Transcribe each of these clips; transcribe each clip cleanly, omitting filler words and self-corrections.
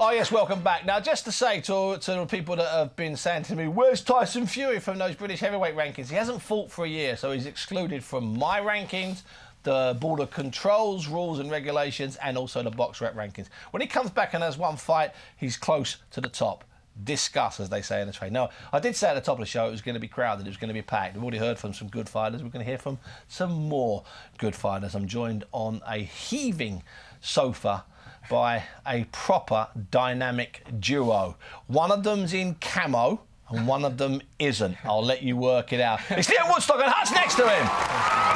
Oh, yes, welcome back. Now, just to say to the people that have been saying to me, where's Tyson Fury from those British heavyweight rankings? He hasn't fought for a year, so he's excluded from my rankings, the Board of Controls, rules and regulations, and also the Box Rep rankings. When he comes back and has one fight, he's close to the top. Discuss, as they say in the trade. Now, I did say at the top of the show it was going to be crowded, it was going to be packed. We've already heard from some good fighters. We're going to hear from some more good fighters. I'm joined on a heaving sofa by a proper dynamic duo. One of them's in camo and one of them isn't. I'll let you work it out. It's Lyon Woodstock and Hudge next to him.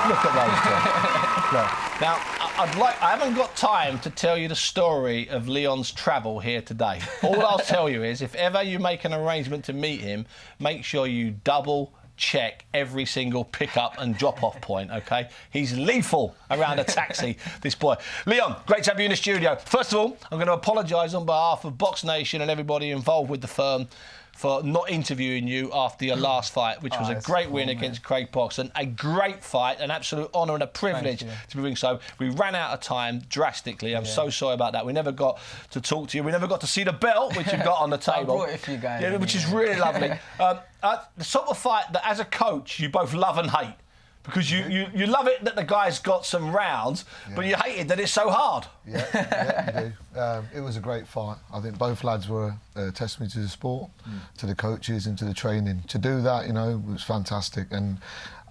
Look at those two. Look. Now, I haven't got time to tell you the story of Lyon's travel here today. All I'll tell you is, if ever you make an arrangement to meet him, make sure you double check every single pick-up and drop-off point, OK? He's lethal around a taxi, this boy. Lyon, great to have you in the studio. First of all, I'm going to apologise on behalf of Boxnation and everybody involved with the firm for not interviewing you after your last fight, which was a great win against Craig Boxon. A great fight, an absolute honour and a privilege to be doing so. We ran out of time drastically. I'm so sorry about that. We never got to talk to you. We never got to see the belt, which you've got on the table. I brought it for you guys. Yeah, which is really lovely. The sort of fight that, as a coach, you both love and hate. Because you love it that the guy's got some rounds, but you hate it that it's so hard. Yeah, you do. It was a great fight. I think both lads were a testimony to the sport, to the coaches and to the training. To do that, you know, was fantastic. And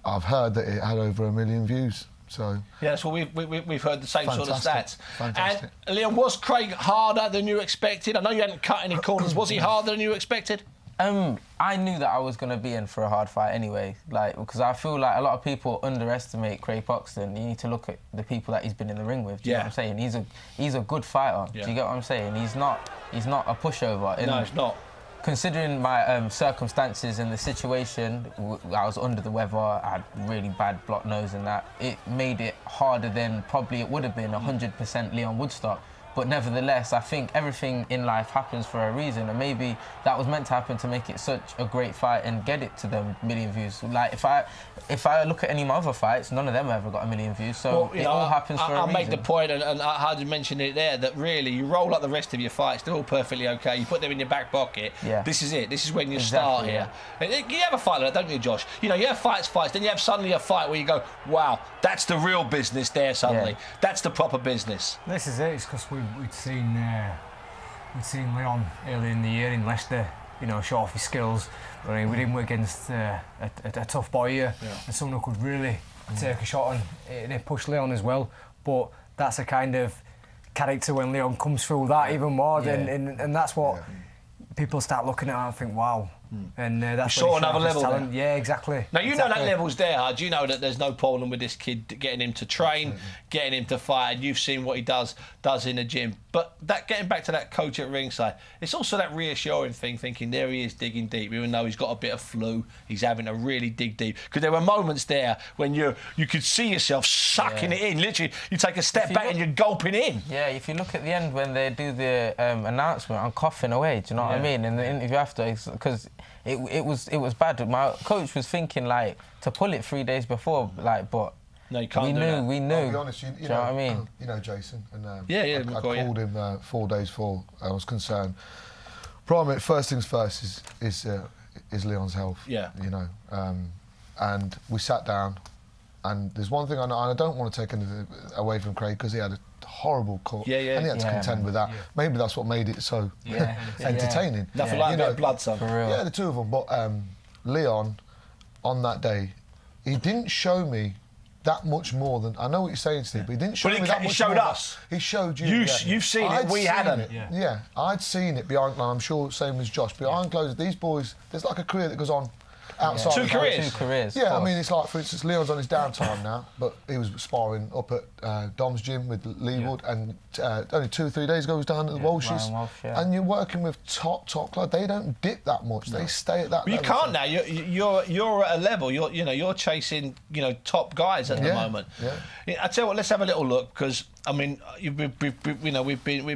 I've heard that it had over 1 million views. So yeah, that's what we've heard the same sort of stats. Fantastic. And Lyon, was Craig harder than you expected? I know you hadn't cut any corners. Was he harder than you expected? I knew that I was going to be in for a hard fight anyway, because I feel like a lot of people underestimate Craig Boxton. You need to look at the people that he's been in the ring with. Do you know what I'm saying? He's a good fighter. Yeah. Do you get what I'm saying? He's not a pushover. No, he's not. Considering my circumstances and the situation, I was under the weather, I had really bad blocked nose and that. It made it harder than probably it would have been 100% Lyon Woodstock. But nevertheless, I think everything in life happens for a reason, and maybe that was meant to happen to make it such a great fight and get it to the 1 million views. Like, if I look at any of my other fights, none of them ever got 1 million views, so it all happens for a reason. I'll make the point, and Hudge mentioned it there, that really, you roll up the rest of your fights, they're all perfectly OK, you put them in your back pocket, this is it, this is when you start here. You have a fight like that, don't you, Josh? You know, you have fights, then you have suddenly a fight where you go, wow, that's the real business there suddenly. That's the proper business. This is it, it's because we'd seen Lyon early in the year in Leicester, you know, show off his skills. I mean, we didn't work against a tough boy here, and someone who could really take a shot and push Lyon as well. But that's a kind of character when Lyon comes through that even more, and that's what people start looking at and think, wow. And that's saw another level there. Yeah, exactly. Now, you know that level's there, Hudge. You know that there's no problem with this kid getting him to train, getting him to fight, and you've seen what he does in the gym. But that getting back to that coach at ringside, it's also that reassuring thing, thinking there he is digging deep, even though he's got a bit of flu, he's having to really dig deep. Because there were moments there when you could see yourself sucking it in. Literally, you take a step back and you're gulping in. Yeah, if you look at the end when they do the announcement, I'm coughing away, do you know what I mean? In the interview after, because it was bad. My coach was thinking, like, to pull it 3 days before, like, but no, you can't we knew. I'll be honest, you know what I mean? You know Jason, and I called him 4 days before I was concerned. First things first is Lyon's health. Yeah. You know, and we sat down, and there's one thing I know, and I don't want to take anything away from Craig because he had a horrible cut, and he had to contend with that. Yeah. Maybe that's what made it so entertaining. Nothing like a bit of blood, son. For real. Yeah, the two of them. But Lyon, on that day, he didn't show me that much more than... I know what you're saying, Steve, but he didn't show me that much more. He showed us. He showed you. You've seen it, we hadn't. Yeah, I'd seen it behind, and I'm sure same as Josh, behind closed. These boys, there's like a career that goes on outside. Two Two careers. Yeah, I mean, it's like, for instance, Lyon's on his downtime now, but he was sparring up at Dom's gym with Leewood, and only 2 or 3 days ago he was down at the Walshes. And you're working with top club. They don't dip that much. They stay at that level. You can't now. You're at a level. You're chasing top guys at the moment. I tell you what. Let's have a little look, because I mean, we've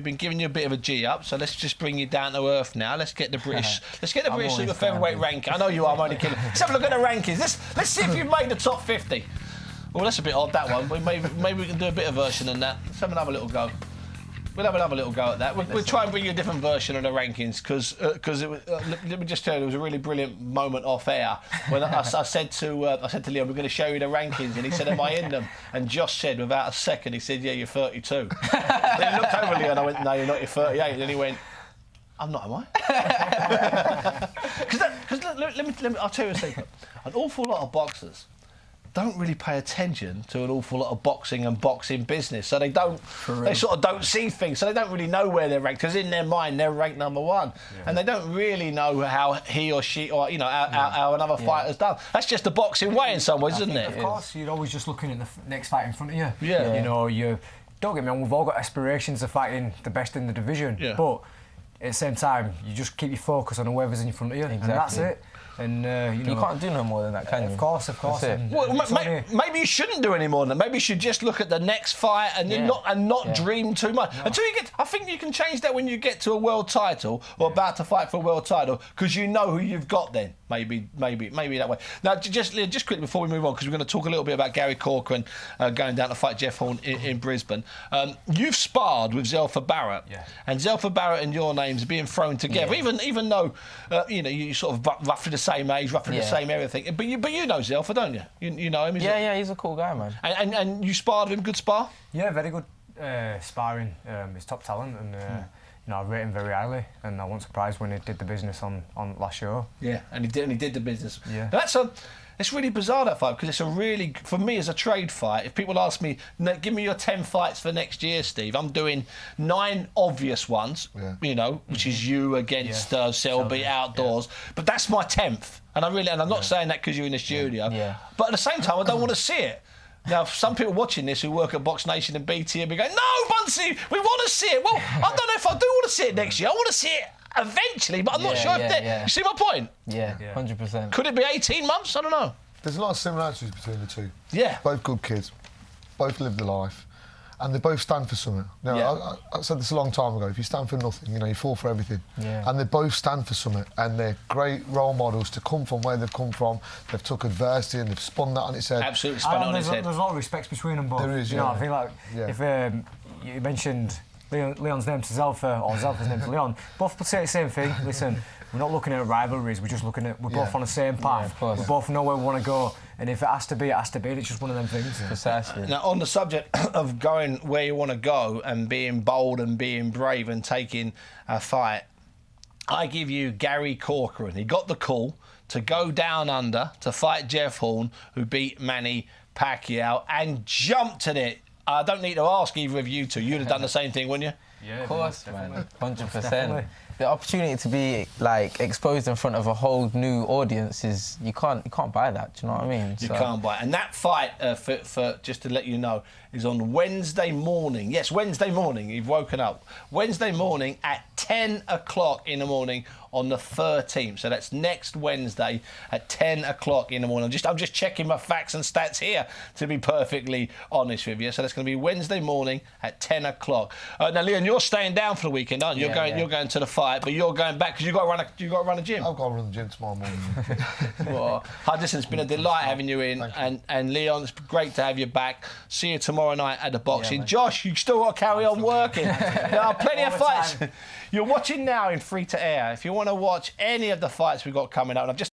been giving you a bit of a G up, so let's just bring you down to earth now. Let's get the British. Let's get the British super featherweight ranking. I know you are. I'm only kidding. Let's have a look at the rankings. Let's see if you've made the top 50. Well, that's a bit odd, that one. Maybe we can do a bit of version than that. Let's have another little go. We'll have another little go at that. We'll try and bring you a different version of the rankings because let me just tell you, there was a really brilliant moment off air when I said to Lyon, we're going to show you the rankings, and he said, "Am I in them?" And Josh said, without a second, he said, "Yeah, you're 32." Then he looked over at Lyon and I went, "No, you're not. You're 38." And then he went, "I'm not, am I?" Because let me, I'll tell you a secret. An awful lot of boxers don't really pay attention to an awful lot of boxing and boxing business, so they sort of don't see things, so they don't really know where they're ranked, because in their mind they're ranked number one, and they don't really know how he or she, or how another fighter's done. That's just the boxing way in some ways, isn't it? Of course, you're always just looking at the next fight in front of you. Yeah. You know, don't get me wrong, we've all got aspirations of fighting the best in the division, but at the same time, you just keep your focus on whoever's in front of you, and that's it. And you can't do no more than that, can you? Of course. Well, maybe you shouldn't do any more than that. Maybe you should just look at the next fight and not dream too much until you get. I think you can change that when you get to a world title or about to fight for a world title, because you know who you've got then. Maybe that way. Now, just quickly before we move on, because we're going to talk a little bit about Gary Corcoran going down to fight Jeff Horn in Brisbane. You've sparred with Zelfa Barrett, and Zelfa Barrett and your names are being thrown together, even though you sort of roughly the same age, roughly the same everything. But you know Zelfa, don't you? You know him. He's a cool guy, man. And you sparred him, good spar? Yeah, very good sparring. He's top talent, and I rate him very highly. And I wasn't surprised when he did the business on last show. Yeah, and he did the business. Yeah, it's really bizarre, that fight, because it's a really, for me as a trade fight, if people ask me, give me your 10 fights for next year, Steve, I'm doing 9 obvious ones, which is you against Selby outdoors, but that's my 10th. And I'm not saying that because you're in the studio, but at the same time, I don't want to see it. Now, some people watching this who work at Boxnation and BT will be going, "No, Bunsey, we want to see it." Well, I don't know if I do want to see it next year. I want to see it eventually, but I'm not sure if they... You see my point? Yeah, 100%. Could it be 18 months? I don't know. There's a lot of similarities between the two. Yeah. Both good kids, both live the life, and they both stand for something. Now, I said this a long time ago, if you stand for nothing, you fall for everything. Yeah. And they both stand for something, and they're great role models to come from where they've come from. They've took adversity and they've spun that on its head. Absolutely spun it on its head. There's a lot of respect between them both. There is, I feel like if you mentioned Leon's name to Zelfa or Zelfa's name to Lyon, both say the same thing. Listen, we're not looking at rivalries, we're just looking at, we're both on the same path. We both know where we want to go, and if it has to be, it has to be. It's just one of them things. Precisely. Now, on the subject of going where you want to go and being bold and being brave and taking a fight, I give you Gary Corcoran. He got the call to go down under to fight Jeff Horn, who beat Manny Pacquiao, and jumped at it. I don't need to ask either of you two. You'd have done the same thing, wouldn't you? Yeah, of course, man. 100%. The opportunity to be exposed in front of a whole new audience is you can't buy that. Do you know what I mean? You can't buy it. And that fight, for just to let you know, is on Wednesday morning. Yes, Wednesday morning. You've woken up. Wednesday morning at 10 o'clock in the morning on the 13th. So that's next Wednesday at 10 o'clock in the morning. I'm just checking my facts and stats here, to be perfectly honest with you. So that's going to be Wednesday morning at 10 o'clock. Now, Lyon, you're staying down for the weekend, aren't you? You're going to the fight, but you're going back because you've got to run a gym. I've got to run the gym tomorrow morning. Well, Hudge, it's been a delight having you in, and Lyon, it's great to have you back. See you tomorrow night at the boxing. Josh, you still got to carry on working. There are plenty of fights. You're watching now in free to air. If you want to watch any of the fights we've got coming up, and I've just